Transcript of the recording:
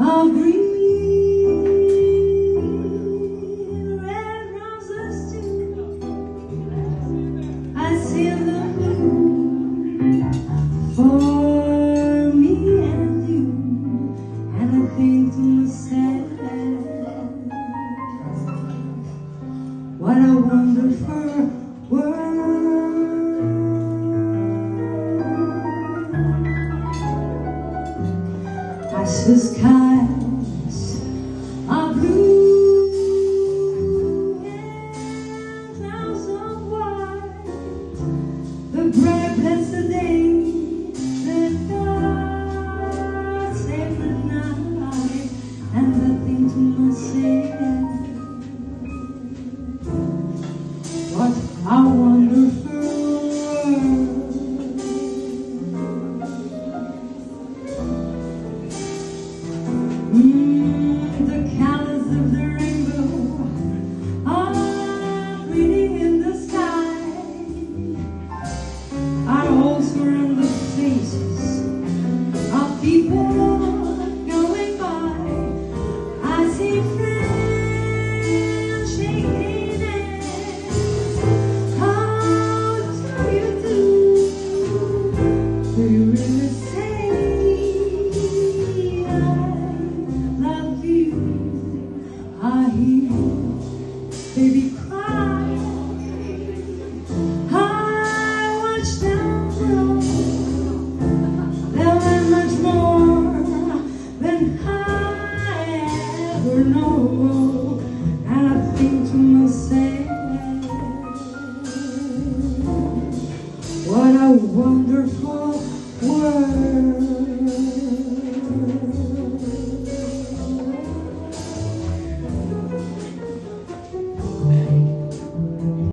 of green, red roses too. I see the blue for me and you, and I think to myself, what a wonderful world. I see skies are blue and clouds of white, the bright blessed day that God saved the night, and I think to myself, what a wonderful world. The colors of the rainbow are pretty in the sky, are also in the faces of people going by. I see friends shaking hands. How do you do? Do you really say I love you? I hear baby cry. I watch them grow. They'll learn much more than I ever know.